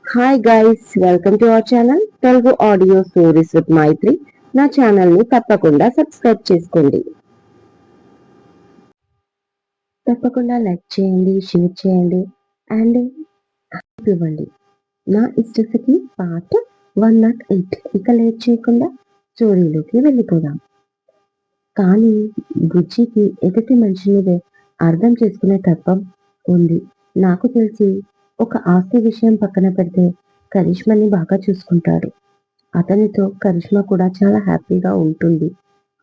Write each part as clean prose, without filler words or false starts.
Hi guys, welcome to our channel Telugu audio stories with Maitri. నా channel ని తప్పకుండా subscribe చేసుకోండి. తప్పకుండా లైక్ చేయండి, షేర్ చేయండి అండ్ ఇవ్వండి. నా ఇష్టసఖి పార్ట్ 108. ఇక లేట్ చేయకుండా స్టోరీలోకి వెళ్ళిపోదాం. కానీ బుజ్జికి ఎదుటి మనిషి మీదే అర్థం చేసుకునే తత్వం ఉంది. నాకు తెలిసి ఒక ఆస్తి విషయం పక్కన పెడితే కరిష్మని బాగా చూసుకుంటాడు. అతనితో కరిష్మా కూడా చాలా హ్యాపీగా ఉంటుంది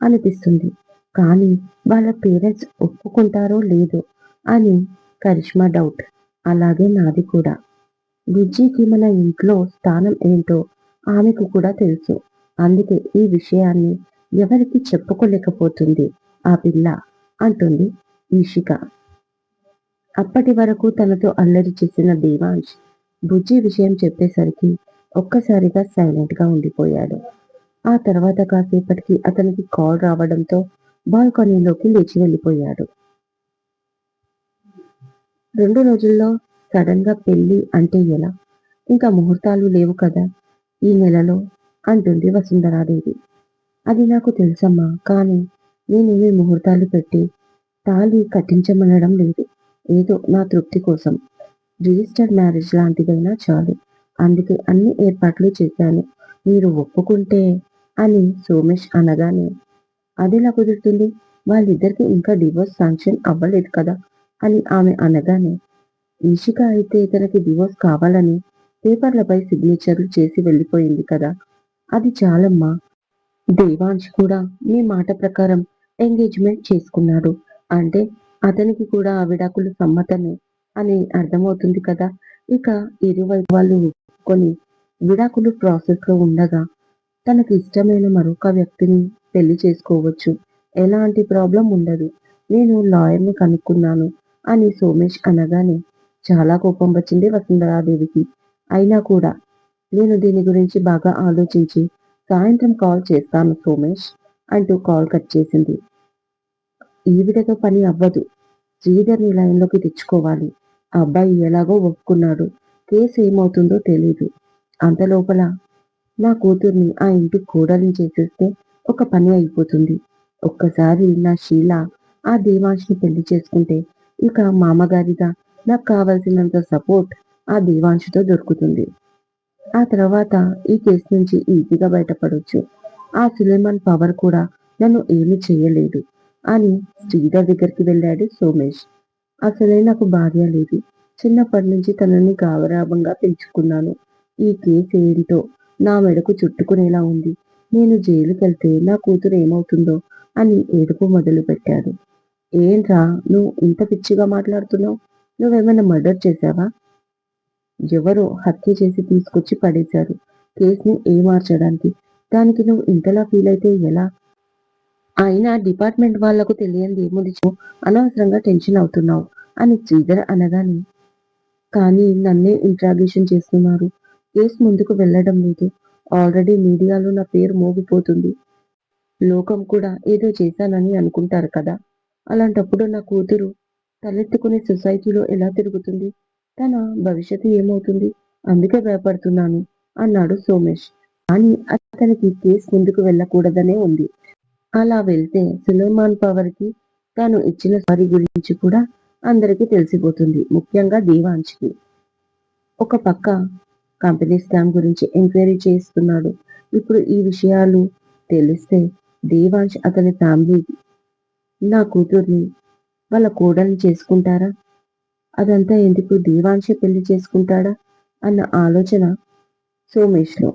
అనిపిస్తుంది. కానీ వాళ్ళ పేరెంట్స్ ఒప్పుకుంటారో లేదో అని కరిష్మా డౌట్. అలాగే నాది కూడా. బుజ్జికి మన ఇంట్లో స్థానం ఏంటో ఆమెకు కూడా తెలుసు. అందుకే ఈ విషయాన్ని ఎవరికి చెప్పుకోలేకపోతుంది ఆ పిల్ల అంటుంది ఈషిక. అప్పటి వరకు తనతో అల్లరి చేసిన దేవాంశ్ బుజ్జి విషయం చెప్పేసరికి ఒక్కసారిగా సైలెంట్ గా ఉండిపోయాడు. ఆ తర్వాత కాసేపటికి అతనికి కాల్ రావడంతో బాల్కనీలోకి లేచి వెళ్ళిపోయాడు. 2 రోజుల్లో సడన్ గా పెళ్లి అంటే ఎలా? ఇంకా ముహూర్తాలు లేవు కదా ఈ నెలలో అంటుంది వసుంధరాదేవి. అది నాకు తెలుసమ్మా, కానీ నేనేమి ముహూర్తాలు పెట్టి తాళి కట్టించమనడం లేదు. ఏదో నా తృప్తి కోసం రిజిస్టర్డ్ మ్యారేజ్ లాంటిదైనా చాలు. అందుకే అన్ని ఏర్పాట్లు చేశాను. మీరు ఒప్పుకుంటే అని సోమేష్ అనగానే, అదెలా కుదురుతుంది? వాళ్ళిద్దరికి ఇంకా డివోర్స్ శాంక్షన్ అవ్వలేదు కదా అని ఆమె అనగానే, ఈషిక అయితే తనకి డివోర్స్ కావాలని పేపర్లపై సిగ్నేచర్లు చేసి వెళ్ళిపోయింది కదా, అది చాలమ్మా. దేవాంశ్ కూడా మీ మాట ప్రకారం ఎంగేజ్మెంట్ చేసుకున్నాడు అంటే అతనికి కూడా ఆ విడాకులు సమ్మతమే అని అర్థమవుతుంది కదా. ఇక ఇరువైపు వాళ్ళు ఒప్పుకొని విడాకులు ప్రాసెస్ లో ఉండగా తనకు ఇష్టమైన మరొక వ్యక్తిని పెళ్లి చేసుకోవచ్చు. ఎలాంటి ప్రాబ్లం ఉండదు. నేను లాయర్ని కనుక్కున్నాను అని సోమేష్ అనగానే చాలా కోపం వచ్చింది వసుంధరాదేవికి. అయినా కూడా నేను దీని గురించి బాగా ఆలోచించి సాయంత్రం కాల్ చేస్తాను సోమేష్ అంటూ కాల్ కట్ చేసింది. ఈవిడతో పని అవ్వదు. శ్రీధర్ని లైన్లోకి తెచ్చుకోవాలి. ఆ అబ్బాయి ఎలాగో ఒప్పుకున్నాడు. కేసు ఏమవుతుందో తెలీదు. అంతలోపల నా కూతుర్ని ఆ ఇంటి కోడలిని చేసేస్తే ఒక పని అయిపోతుంది. ఒక్కసారి నా శీల ఆ దేవాంశ్ని పెళ్లి చేసుకుంటే ఇక మామగారిగా నాకు కావలసినంత సపోర్ట్ ఆ దేవాంశతో దొరుకుతుంది. ఆ తర్వాత ఈ కేసు నుంచి ఈజీగా బయటపడొచ్చు. ఆ సులేమాన్ పవర్ కూడా నన్ను ఏమీ చెయ్యలేదు అని శ్రీధర్ దగ్గరికి వెళ్ళాడు సోమేష్. అసలే నాకు భార్య లేదు. చిన్నప్పటి నుంచి తనని గావరాబంగా పెంచుకున్నాను. ఈ కేసు ఏంటో నా మెడకు చుట్టుకునేలా ఉంది. నేను జైలుకెళ్తే నా కూతురు ఏమవుతుందో అని ఏడుపు మొదలుపెట్టాడు. ఏంట్రా నువ్వు ఇంత పిచ్చిగా మాట్లాడుతున్నావు? నువ్వేమైనా మర్డర్ చేశావా? ఎవరో హత్య చేసి తీసుకొచ్చి పడేశారు. కేసుని ఏమార్చడానికి. దానికి నువ్వు ఇంతలా ఫీల్ అయితే ఎలా? అయినా డిపార్ట్మెంట్ వాళ్లకు తెలియంది ఏముంది చెప్పు? అనవసరంగా టెన్షన్ అవుతున్నావు అని శ్రీధర్ అనగానే, కానీ నన్నే ఇంట్రాగేషన్ చేస్తున్నారు. కేసు ముందుకు వెళ్ళడం లేదు. ఆల్రెడీ మీడియాలో నా పేరు మోగిపోతుంది. లోకం కూడా ఏదో చేశానని అనుకుంటారు కదా. అలాంటప్పుడు నా కూతురు తలెత్తుకునే సొసైటీలో ఎలా తిరుగుతుంది? తన భవిష్యత్తు ఏమవుతుంది? అందుకే భయపడుతున్నాను అన్నాడు సోమేష్. కానీ అతనికి కేసు ముందుకు వెళ్ళకూడదనే ఉంది. అలా వెళ్తే సులేమాన్ పవర్ కి తాను ఇచ్చిన సారీ గురించి కూడా అందరికీ తెలిసిపోతుంది. ముఖ్యంగా దేవాంశ్కి. ఒక పక్క కంపెనీ స్కామ్ గురించి ఎంక్వైరీ చేస్తున్నాడు. ఇప్పుడు ఈ విషయాలు తెలిస్తే దేవాంశ్ అతని ఫ్యామిలీ నా కూతుర్ని వాళ్ళ కోడల్ని చేసుకుంటారా? అదంతా ఎందుకు దేవాంశే పెళ్లి చేసుకుంటాడా అన్న ఆలోచన సోమేష్లో.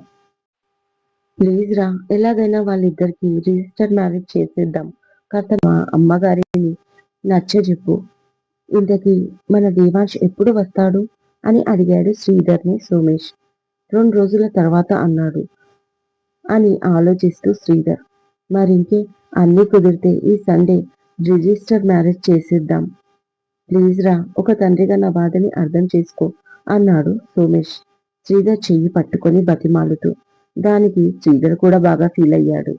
ప్లీజ్ రా, ఎలాగైనా వాళ్ళిద్దరికి రిజిస్టర్ మ్యారేజ్ చేసేద్దాం. కాస్త మా అమ్మగారిని నచ్చజెప్పు. ఇంతకీ మన దేవాంశ్ ఎప్పుడు వస్తాడు అని అడిగాడు శ్రీధర్ని సోమేష్. 2 రోజుల తర్వాత అన్నాడు అని ఆలోచిస్తూ శ్రీధర్. మరింకే, అన్నీ కుదిరితే ఈ సండే రిజిస్టర్ మ్యారేజ్ చేసేద్దాం. ప్లీజ్ రా, ఒక తండ్రిగా నా బాధని అర్థం చేసుకో అన్నాడు సోమేష్ శ్రీధర్ చెయ్యి పట్టుకొని బతిమాలుతూ. దానికి శ్రీధర్ కూడా బాగా ఫీల్ అయ్యాడు.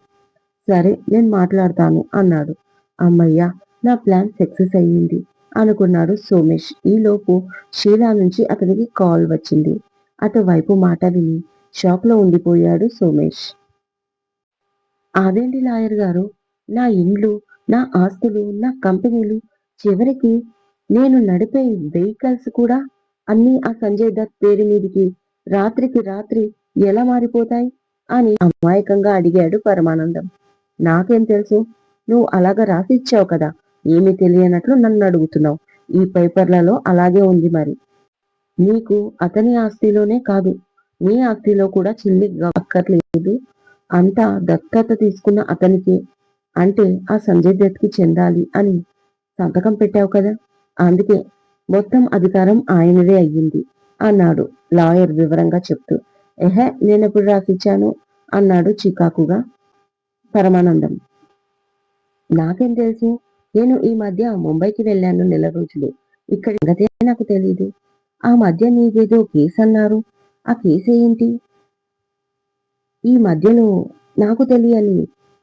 సరే, నేను మాట్లాడతాను అన్నాడు. అమ్మయ్యా, నా ప్లాన్ సక్సెస్ అయ్యింది అనుకున్నాడు సోమేష్. ఈలోపు షీలా నుంచి అతనికి కాల్ వచ్చింది. అటువైపు మాట విని షాక్లో ఉండిపోయాడు సోమేష్. అదేంటి లాయర్ గారు, నా ఇండ్లు, నా ఆస్తులు, నా కంపెనీలు, చివరికి నేను నడిపే వెహికల్స్ కూడా అన్నీ ఆ సంజయ్ దత్ పేరు మీదికి రాత్రికి రాత్రి ఎలా మారిపోతాయి అని అమాయకంగా అడిగాడు పరమానందం. నాకేం తెలుసు, నువ్వు అలాగా రాసి ఇచ్చావు కదా, ఏమీ తెలియనట్లు నన్ను అడుగుతున్నావు. ఈ పేపర్లలో అలాగే ఉంది మరి. నీకు అతని ఆస్తిలోనే కాదు, నీ ఆస్తిలో కూడా చిల్లి అక్కర్లేదు. అంతా దత్తత తీసుకున్న అతనికి, అంటే ఆ సంజయ్ దత్కి చెందాలి అని సంతకం పెట్టావు కదా, అందుకే మొత్తం అధికారం ఆయనదే అయ్యింది అన్నాడు లాయర్ వివరంగా చెప్తూ. ఎహె, నేనెప్పుడు రాసిచ్చాను అన్నాడు చికాకుగా పరమానందం. నాకేం తెలుసు, నేను ఈ మధ్య ముంబైకి వెళ్ళాను నెల రోజులు, ఇక్కడి సంగతే నాకు తెలీదు. ఆ మధ్య నీదేదో కేసు అన్నారు, ఆ కేసు ఏంటి? ఈ మధ్యలో నాకు తెలియని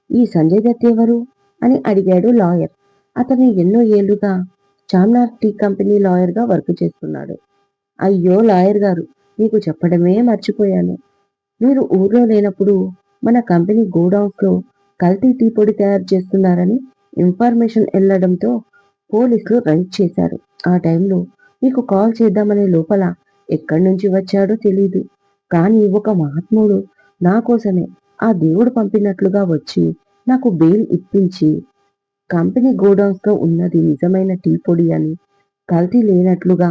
ఈ సంజయ్ దత్ ఎవరు అని అడిగాడు లాయర్. అతను ఎన్నో ఏళ్లుగా చామ్నార్ టీ కంపెనీ లాయర్గా వర్క్ చేస్తున్నాడు. అయ్యో లాయర్ గారు, మీకు చెప్పడమే మర్చిపోయాను. మీరు ఊర్లో లేనప్పుడు మన కంపెనీ గోడౌన్స్లో కల్తీ టీ పొడి తయారు చేస్తున్నారని ఇన్ఫర్మేషన్ వెళ్ళడంతో పోలీసులు రైడ్ చేశారు. ఆ టైంలో మీకు కాల్ చేద్దామనే లోపల ఎక్కడి నుంచి వచ్చాడో తెలీదు. కానీ ఒక మహాత్ముడు నా కోసమే ఆ దేవుడు పంపినట్లుగా వచ్చి నాకు బెయిల్ ఇప్పించి, కంపెనీ గోడౌన్స్లో ఉన్నది నిజమైన టీ పొడి అని, కల్తీ లేనట్లుగా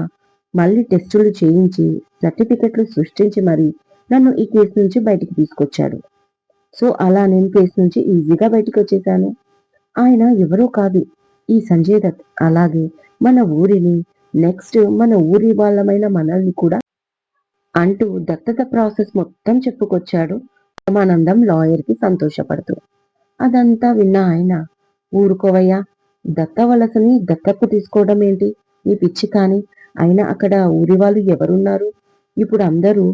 మళ్ళీ టెస్టులు చేయించి సర్టిఫికెట్లు సృష్టించి మరి నన్ను ఈ కేసు నుంచి బయటికి తీసుకొచ్చాడు. సో అలా నేను కేసు నుంచి ఈజీగా బయటికి వచ్చేసాను. ఆయన ఎవరో కాదు, ఈ సంజయ్ దత్. అలాగే మన ఊరిని, నెక్స్ట్ మన ఊరి వాళ్ళమైన మనల్ని కూడా అంటూ దత్తత ప్రాసెస్ మొత్తం చెప్పుకొచ్చాడు పరమానందం లాయర్కి సంతోషపడుతూ. అదంతా విన్న ఆయన, ఊరుకోవయ్యా, దత్త వలసని దత్తకు తీసుకోవడం ఏంటి ఈ పిచ్చి కాని, అయినా అక్కడ ఊరి వాళ్ళు ఎవరున్నారు? ఇప్పుడు అందరూ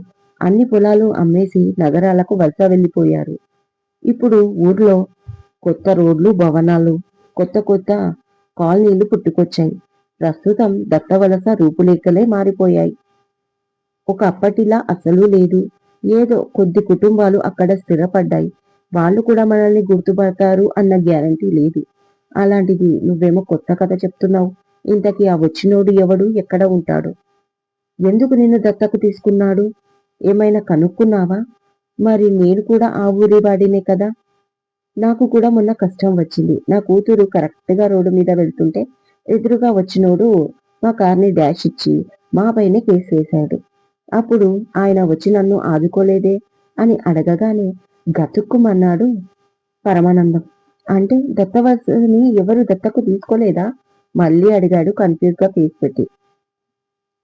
అన్ని పొలాలు అమ్మేసి నగరాలకు వలస వెళ్ళిపోయారు. ఇప్పుడు ఊర్లో కొత్త రోడ్లు, భవనాలు, కొత్త కొత్త కాలనీలు పుట్టుకొచ్చాయి. ప్రస్తుతం దత్తవలస రూపురేఖలే మారిపోయాయి. ఒక అప్పటిలా అసలు లేదు. ఏదో కొద్ది కుటుంబాలు అక్కడ స్థిరపడ్డాయి. వాళ్ళు కూడా మనల్ని గుర్తుపడతారు అన్న గ్యారంటీ లేదు. అలాంటిది నువ్వేమో కొత్త కథ చెప్తున్నావు. ఇంతకీ ఆ వచ్చినోడు ఎవడు, ఎక్కడ ఉంటాడు, ఎందుకు నిన్ను దత్తకు తీసుకున్నాడు, ఏమైనా కనుక్కున్నావా? మరి నేను కూడా ఆ ఊరి వాడినే కదా. నాకు కూడా మొన్న కష్టం వచ్చింది. నా కూతురు కరెక్ట్గా రోడ్డు మీద వెళ్తుంటే ఎదురుగా వచ్చినోడు మా కార్ని డాష్ ఇచ్చి మా పైనే కేసు వేశాడు. అప్పుడు ఆయన వచ్చి నన్ను ఆదుకోలేదే అని అడగగానే గతుక్కుమన్నాడు పరమానందం. అంటే దత్తవలసని ఎవరు దత్తకు తీసుకోలేదా? మళ్ళీ అడిగాడు కన్ఫ్యూజ్గా ఫేస్ పెట్టి.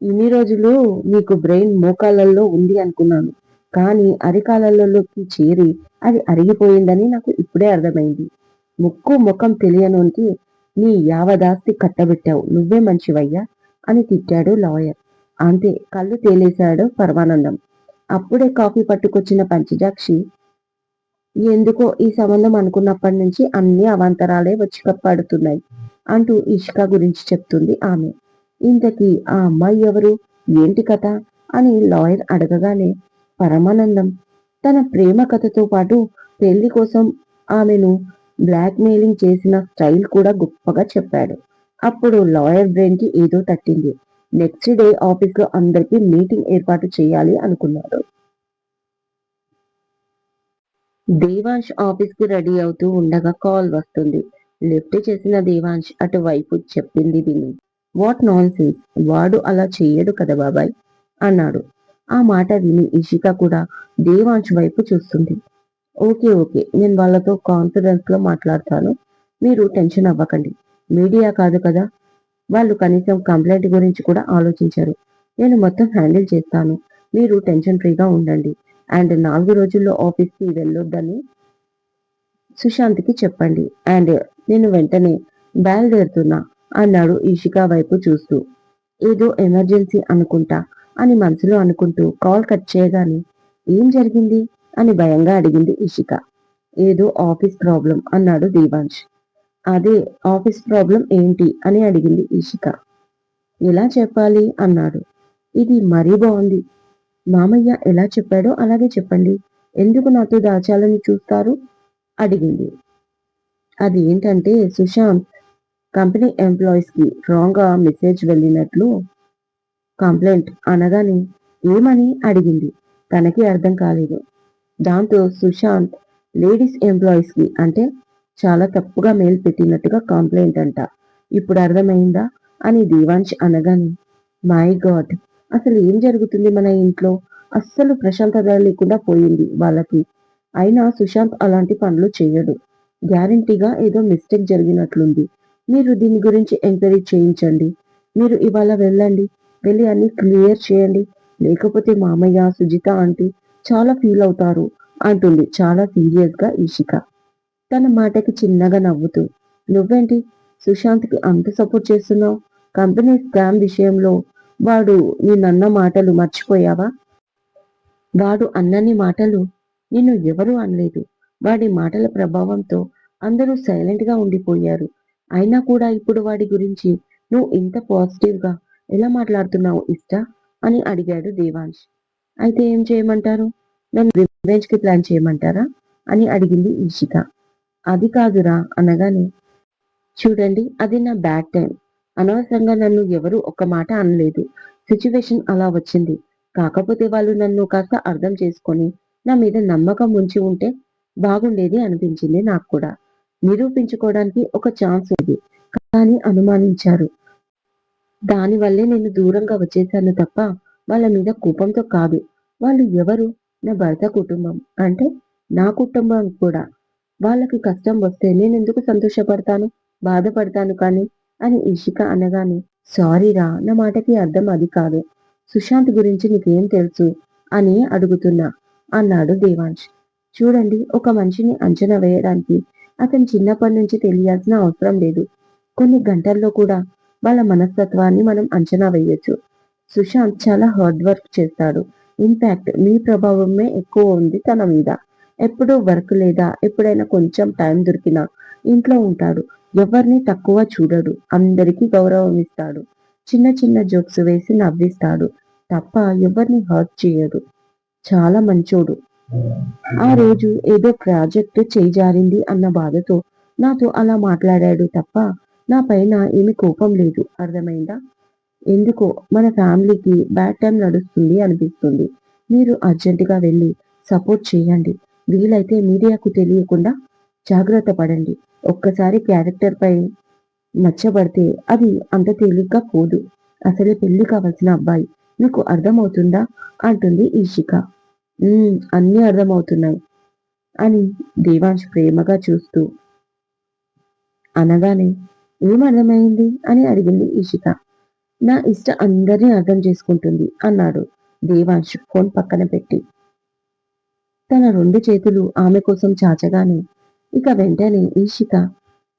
ఇన్ని రోజులు నీకు బ్రెయిన్ మోకాళ్ళల్లో ఉంది అనుకున్నాను, కానీ అరికాళ్ళలోకి చేరి అది అరిగిపోయిందని నాకు ఇప్పుడే అర్థమైంది. ముక్కు ముఖం తెలియనోనికి నీ యావదాస్తి కట్టబెట్టావు, నువ్వే మంచివయ్యా అని తిట్టాడు లాయర్. అంతే, కళ్ళు తేలేశాడు పరమానందం. అప్పుడే కాఫీ పట్టుకొచ్చిన పంచజాక్షి, ఎందుకో ఈ సంబంధం అనుకున్నప్పటి నుంచి అన్ని అవాంతరాలే వచ్చి పడుతున్నాయి అంటూ ఇష్క గురించి చెప్తుంది ఆమె. ఇంతకీ ఆ అమ్మాయి ఎవరు, ఏంటి కథ అని లాయర్ అడగగానే పరమానందం తన ప్రేమ కథతో పాటు పెళ్లి కోసం ఆమెను బ్లాక్ మెయిలింగ్ చేసిన స్టైల్ కూడా గొప్పగా చెప్పాడు. అప్పుడు లాయర్ బ్రెయిన్ కి ఏదో తట్టింది. నెక్స్ట్ డే ఆఫీస్ లో అందరికీ మీటింగ్ ఏర్పాటు చేయాలి అనుకున్నాడు. దేవాంశ్ ఆఫీస్ కి రెడీ అవుతూ ఉండగా కాల్ వస్తుంది. లిఫ్ట్ చేసిన దేవాంశ్ అటువైపు చెప్పింది విని, వాట్ నాన్ సెన్స్, వాడు అలా చెయ్యడు కదా బాబాయ్ అన్నాడు. ఆ మాట విని ఇషిక కూడా దేవాంశ్ వైపు చూస్తుంది. ఓకే ఓకే, నేను వాళ్ళతో కాన్ఫిడెన్స్ లో మాట్లాడతాను, మీరు టెన్షన్ అవ్వకండి. మీడియా కాదు కదా, వాళ్ళు కనీసం కంప్లైంట్ గురించి కూడా ఆలోచించరు. నేను మొత్తం హ్యాండిల్ చేస్తాను, మీరు టెన్షన్ ఫ్రీగా ఉండండి. అండ్ 4 రోజుల్లో ఆఫీస్కి వెళ్ళొద్దని సుశాంత్కి చెప్పండి. అండ్ నేను వెంటనే బయలుదేరుతున్నా అన్నాడు ఇషిక వైపు చూస్తూ. ఏదో ఎమర్జెన్సీ అనుకుంటా అని మనసులో అనుకుంటూ కాల్ కట్ చేయగానే, ఏం జరిగింది అని భయంగా అడిగింది ఇషిక. ఏదో ఆఫీస్ ప్రాబ్లం అన్నాడు దేవాంశ్. అదే ఆఫీస్ ప్రాబ్లం ఏంటి అని అడిగింది ఇషిక. ఎలా చెప్పాలి అన్నాడు. ఇది మరీ బాగుంది, మామయ్య ఎలా చెప్పాడో అలాగే చెప్పండి. ఎందుకు నాతో దాచాలని చూస్తారు? అడిగింది. అది ఏంటంటే సుశాంత్ కంపెనీ ఎంప్లాయీస్‌కి రాంగ్‌గా మెసేజ్ వెళ్ళినట్లు కంప్లెయింట్ అనగానే ఏమని అడిగింది. తనకి అర్థం కాలేదు. దాంతో సుశాంత్ లేడీస్ ఎంప్లాయీస్‌కి అంటే చాలా తప్పుగా మెయిల్ పెట్టినట్టుగా కంప్లెయింట్ అంట. ఇప్పుడు అర్థమైందా? అని దేవాంష్ అనగానే మై గాడ్! అసలు ఏం జరుగుతుంది మన ఇంట్లో? అస్సలు ప్రశాంతత లేకుండా పోయింది వాళ్ళకి. అయినా సుశాంత్ అలాంటి పనులు చెయ్యడు. గ్యారంటీగా ఏదో మిస్టేక్ జరిగినట్లుంది. మీరు దీని గురించి ఎంక్వైరీ చేయించండి. మీరు ఇవాళ వెళ్ళండి. వెళ్ళి అన్నీ క్లియర్ చేయండి. లేకపోతే మామయ్య, సుజిత ఆంటీ చాలా ఫీల్ అవుతారు అంటుంది చాలా సీరియస్‌గా ఇషిక. తన మాటకి చిన్నగా నవ్వుతూ, నువ్వేంటి సుశాంత్‌కి అంత సపోర్ట్ చేస్తున్నావు? కంపెనీ స్కామ్ విషయంలో వాడు నిన్నన్న మాటలు మర్చిపోయావా? వాడు అన్నన్ని మాటలు నిన్ను ఎవరూ అనలేదు. వాడి మాటల ప్రభావంతో అందరూ సైలెంట్‌గా ఉండిపోయారు. అయినా కూడా ఇప్పుడు వాడి గురించి నువ్వు ఇంత పాజిటివ్‌గా ఎలా మాట్లాడుతున్నావు ఇష్టా? అని అడిగాడు దేవాంష్. అయితే ఏం చేయమంటారు? నన్ను రివెంజ్‌కి ప్లాన్ చేయమంటారా? అని అడిగింది ఈషిత. అది కాదురా అనగానే చూడండి అది నా బ్యాడ్ టైం. అనవసరంగా నన్ను ఎవరు ఒక్క మాట అనలేదు. సిట్యుయేషన్ అలా వచ్చింది. కాకపోతే వాళ్ళు నన్ను కాస్త అర్థం చేసుకొని నా మీద నమ్మకం ఉంచి ఉంటే బాగుండేది అనిపించింది నాకు కూడా. నిరూపించుకోవడానికి ఒక ఛాన్స్ ఉంది. కానీ అనుమానించారు. దానివల్లే నేను దూరంగా వచ్చేసాను తప్ప వాళ్ళ మీద కోపంతో కాదు. వాళ్ళు ఎవరు? నా భర్త కుటుంబం. అంటే నా కుటుంబం కూడా. వాళ్ళకి కష్టం వస్తే నేనెందుకు సంతోషపడతాను? బాధపడతాను కానీ అని ఇషిక అనగానే సారీరా నా మాటకి అర్థం అది కాదు. సుశాంత్ గురించి నీకేం తెలుసు? అని అడుగుతున్నా అన్నాడు దేవాంష్. చూడండి ఒక మనిషిని అంచనా వేయడానికి అతను చిన్నప్పటి నుంచి తెలియాల్సిన అవసరం లేదు. కొన్ని గంటల్లో కూడా వాళ్ళ మనస్తత్వాన్ని మనం అంచనా వేయొచ్చు. సుశాంత్ చాలా హార్డ్ వర్క్ చేస్తాడు. ఇన్‌ఫాక్ట్ మీ ప్రభావమే ఎక్కువ ఉంది తన మీద. ఎప్పుడూ వర్క్ లేదా ఎప్పుడైనా కొంచెం టైం దొరికినా ఇంట్లో ఉంటాడు. ఎవరిని తక్కువ చూడడు. అందరికీ గౌరవం ఇస్తాడు. చిన్న చిన్న జోక్స్ వేసి నవ్విస్తాడు. తప్ప ఎవరిని హర్ట్ చేయడు. చాలా మంచోడు. ఆ రోజు ఏదో ప్రాజెక్ట్ చేయి జారింది అన్న బాధతో నాతో అలా మాట్లాడాడు తప్ప నా పైన ఏమి కోపం లేదు. అర్థమైందా? ఎందుకో మన ఫ్యామిలీకి బ్యాడ్ టైం నడుస్తుంది అనిపిస్తుంది. మీరు అర్జెంటుగా వెళ్ళి సపోర్ట్ చేయండి. వీలైతే మీడియాకు తెలియకుండా జాగ్రత్త పడండి. ఒక్కసారి క్యారెక్టర్ పై నచ్చబడితే అది అంత తేలిగ్గా పోదు. అసలే పెళ్లి కావాల్సిన అబ్బాయి. నీకు అర్థమవుతుందా? అంటుంది ఈషిక. అన్నీ అర్థమవుతున్నాయి అని దేవాంశ్ ప్రేమగా చూస్తూ అనగానే ఏం అర్థమైంది అని అడిగింది ఈషిక. నా ఇష్ట అందరినీ అర్థం చేసుకుంటుంది అన్నాడు దేవాంశ్ ఫోన్ పక్కన పెట్టి. తన 2 చేతులు ఆమె కోసం చాచగానే ఇక వెంటనే ఈషిత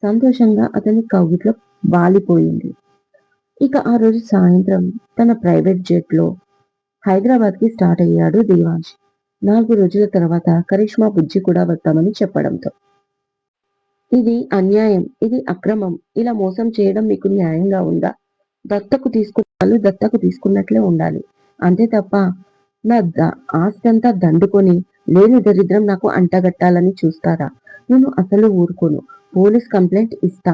సంతోషంగా అతని కౌగిట్లో వాలిపోయింది. ఇక ఆ రోజు సాయంత్రం తన ప్రైవేట్ జెట్‌లో హైదరాబాద్‌కి స్టార్ట్ అయ్యాడు దేవాంశ్. 4 రోజుల తర్వాత కరిష్మా బుజ్జి కూడా వస్తామని చెప్పడంతో. ఇది అన్యాయం. ఇది అక్రమం. ఇలా మోసం చేయడం మీకు న్యాయంగా ఉందా? దత్తకు తీసుకున్న వాళ్ళు దత్తకు తీసుకున్నట్లే ఉండాలి. అంతే తప్ప నా ఆస్తంతా దండుకొని లేని దరిద్రం నాకు అంటగట్టాలని చూస్తారా? నేను అసలు ఊరుకోను. పోలీస్ కంప్లైంట్ ఇస్తా.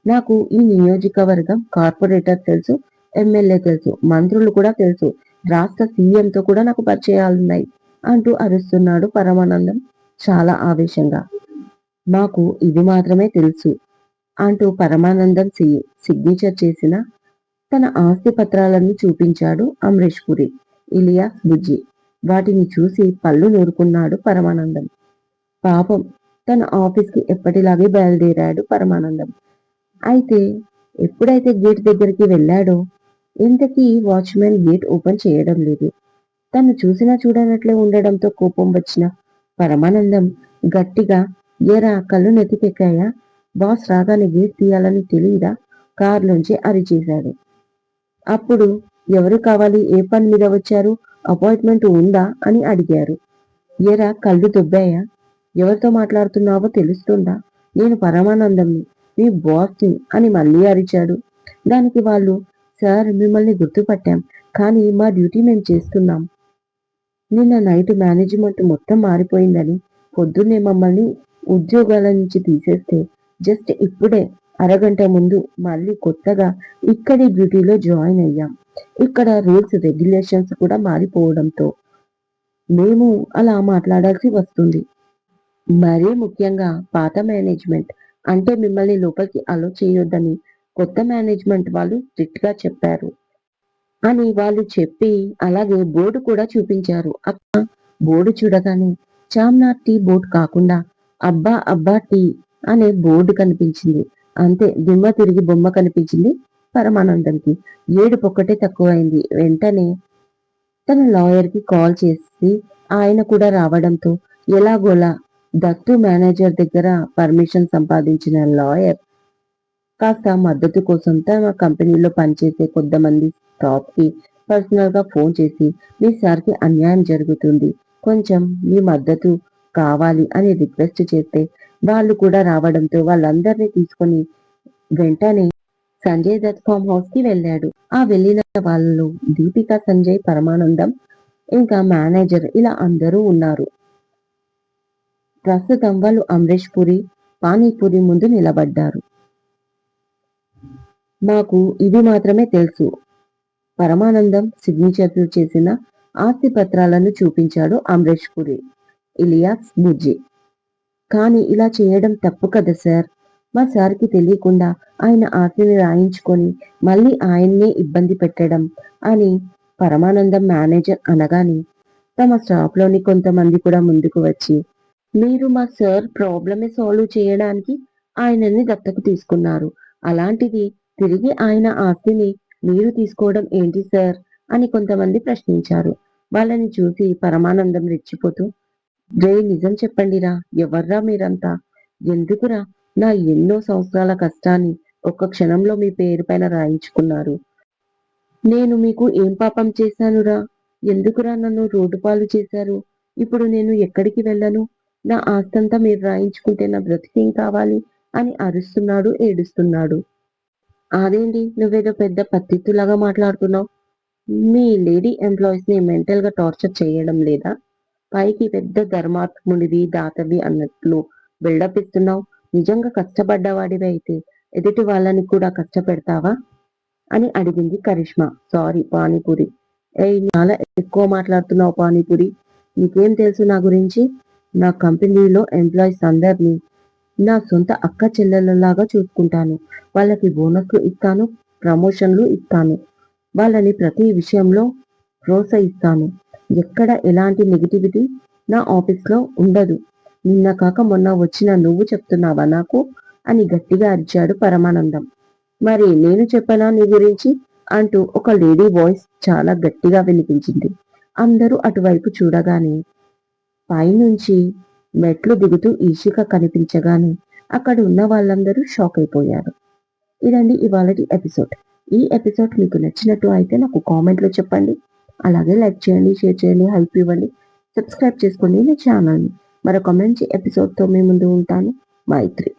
నాకు ఈ నియోజకవర్గం కార్పొరేటర్ తెలుసు, ఎమ్మెల్యే తెలుసు, మంత్రులు కూడా తెలుసు. రాష్ట్ర సీఎంతో కూడా నాకు పరిచయాలున్నాయి అంటూ అరుస్తున్నాడు పరమానందం చాలా ఆవేశంగా. మాకు ఇది మాత్రమే తెలుసు అంటూ పరమానందం సిగ్నేచర్ చేసిన తన ఆస్తి పత్రాలన్నీ చూపించాడు అమరేష్ పురి ఇలియాస్ బుజ్జి. వాటిని చూసి పళ్ళు నూరుకున్నాడు పరమానందం. పాపం తన ఆఫీస్‌కి ఎప్పటిలాగే బయలుదేరాడు పరమానందం. అయితే ఎప్పుడైతే గేట్ దగ్గరికి వెళ్ళాడో ఇంతకీ వాచ్‌మెన్ గేట్ ఓపెన్ చేయడం లేదు. తను చూసినా చూడనట్లే ఉండడంతో కోపం వచ్చిన పరమానందం గట్టిగా ఏరా కళ్ళు నెత్తికెక్కాయా? బాస్ రాగానే గేట్ తీయాలని తెలీదా? కారులోంచి అరిచేశాడు. అప్పుడు ఎవరు కావాలి? ఏ పని మీద వచ్చారు? అపాయింట్మెంట్ ఉందా? అని అడిగారు. ఏరా కళ్ళు దొబ్బాయా? ఎవరితో మాట్లాడుతున్నావో తెలుస్తుందా? నేను పరమానందంని, మీ బాస్‌ని అని మళ్ళీ అరిచాడు. దానికి వాళ్ళు సార్ మిమ్మల్ని గుర్తుపట్టాం. కానీ మా డ్యూటీ మేము చేస్తున్నాం. నిన్న నైట్ మేనేజ్మెంట్ మొత్తం మారిపోయిందని పొద్దున్నే మమ్మల్ని ఉద్యోగాల నుంచి తీసేస్తే జస్ట్ ఇప్పుడే అరగంట ముందు మళ్ళీ కొత్తగా ఇక్కడి డ్యూటీలో జాయిన్ అయ్యాం. ఇక్కడ రూల్స్ రెగ్యులేషన్స్ కూడా మారిపోవడంతో మేము అలా మాట్లాడాల్సి వస్తుంది. మరీ ముఖ్యంగా పాత మేనేజ్మెంట్ అంటే మిమ్మల్ని లోపలికి అలో చేయొద్దని కొత్త మేనేజ్మెంట్ వాళ్ళు స్ట్రిక్ట్ గా చెప్పారు అని వాళ్ళు చెప్పి అలాగే బోర్డు కూడా చూపించారు. బోర్డు చూడగానే చామ్నార్ టీ బోర్డు కాకుండా అబ్బా అబ్బా టీ అనే బోర్డు కనిపించింది. అంతే దిమ్మ తిరిగి బొమ్మ కనిపించింది పరమానందంకి. ఏడుపొక్కటే తక్కువైంది. వెంటనే తన లాయర్ కి కాల్ చేసి ఆయన కూడా రావడంతో ఎలాగోలా దత్తు మేనేజర్ దగ్గర పర్మిషన్ సంపాదించిన లాయర్ కాస్త మద్దతు కోసం తమ కంపెనీలో పనిచేసే కొంతమంది స్టాఫ్ కి పర్సనల్ గా ఫోన్ చేసి మీ సార్కి అన్యాయం జరుగుతుంది, కొంచెం మీ మద్దతు కావాలి అని రిక్వెస్ట్ చేస్తే వాళ్ళు కూడా రావడంతో వాళ్ళందరినీ తీసుకొని వెంటనే సంజయ్ దత్ ఫామ్ హౌస్ కి వెళ్ళాడు. ఆ వెళ్ళిన వాళ్ళలో దీపిక, సంజయ్, పరమానందం ఇంకా మేనేజర్ ఇలా అందరూ ఉన్నారు. ప్రస్తుతం వాళ్ళు అమరేష్ పురి పానీపూరి ముందు నిలబడ్డారు. మాకు ఇది మాత్రమే తెలుసు. పరమానందం సిగ్నేచర్లు చేసిన ఆస్తి పత్రాలను చూపించాడు అమరేష్ పురి ఇలియాస్ బుజ్జి. కానీ ఇలా చేయడం తప్పు కదా సార్. మా సార్కి తెలియకుండా ఆయన ఆస్తిని రాయించుకొని మళ్ళీ ఆయన్నే ఇబ్బంది పెట్టడం అని పరమానందం మేనేజర్ అనగానే తమ స్టాఫ్లోని కొంతమంది కూడా ముందుకు వచ్చి మీరు మా సార్ ప్రాబ్లమే సాల్వ్ చేయడానికి ఆయనని దత్తకు తీసుకున్నారు. అలాంటిది తిరిగి ఆయన ఆస్తిని మీరు తీసుకోవడం ఏంటి సార్ అని కొంతమంది ప్రశ్నించారు. వాళ్ళని చూసి పరమానందం రెచ్చిపోతూ రే నిజం చెప్పండిరా, ఎవర్రా మీరంతా? ఎందుకురా నా ఎన్నో సంవత్సరాల కష్టాన్ని ఒక్క క్షణంలో మీ పేరు పైన రాయించుకున్నారు? నేను మీకు ఏం పాపం చేశానురా? ఎందుకురా నన్ను రోడ్డు పాలు చేశారు? ఇప్పుడు నేను ఎక్కడికి వెళ్ళను? నా ఆస్తంతా మీరు రాయించుకుంటే నా బ్రతికేం కావాలి అని అరుస్తున్నాడు, ఏడుస్తున్నాడు. అదేంటి నువ్వేదో పెద్ద పత్తిత్తులాగా మాట్లాడుతున్నావు? మీ లేడీ ఎంప్లాయీస్ ని మెంటల్ గా టార్చర్ చేయడం లేదా? పైకి పెద్ద ధర్మాత్ముడివి దాతవి అన్నట్లు బిల్డప్ ఇస్తున్నావు. నిజంగా కష్టపడ్డవాడివి అయితే ఎదుటి వాళ్ళని కూడా కష్టపెడతావా అని అడిగింది కరిష్మా. సారీ పానీపూరి. చాలా ఎక్కువ మాట్లాడుతున్నావు పానీపూరి. నీకేం తెలుసు నా గురించి? నా కంపెనీలో ఎంప్లాయీస్ అందరినీ నా సొంత అక్క చెల్లెళ్ళలాగా చూసుకుంటాను. వాళ్ళకి బోనస్లు ఇస్తాను, ప్రమోషన్లు ఇస్తాను, వాళ్ళని ప్రతి విషయంలో ప్రోత్సహిస్తాను. ఎక్కడ ఎలాంటి నెగిటివిటీ నా ఆఫీస్లో ఉండదు. నిన్న కాక మొన్న వచ్చిన నువ్వు చెప్తున్నావా నాకు అని గట్టిగా అరిచాడు పరమానందం. మరి నేను చెప్పనా నీ గురించి అంటూ ఒక లేడీ వాయిస్ చాలా గట్టిగా వినిపించింది. అందరూ అటువైపు చూడగానే పైనుంచి మెట్లు దిగుతూ ఈషిక కనిపించగానే అక్కడ ఉన్న వాళ్ళందరూ షాక్ అయిపోయారు. ఇదండి ఇవాళటి ఎపిసోడ్. ఈ ఎపిసోడ్ మీకు నచ్చినట్టు అయితే నాకు కామెంట్లో చెప్పండి. అలాగే లైక్ చేయండి, షేర్ చేయండి, హైప్ ఇవ్వండి, సబ్స్క్రైబ్ చేసుకోండి నా ఛానల్ని. మరొక మంచి ఎపిసోడ్తో మీ ముందు ఉంటాను. మైత్రి.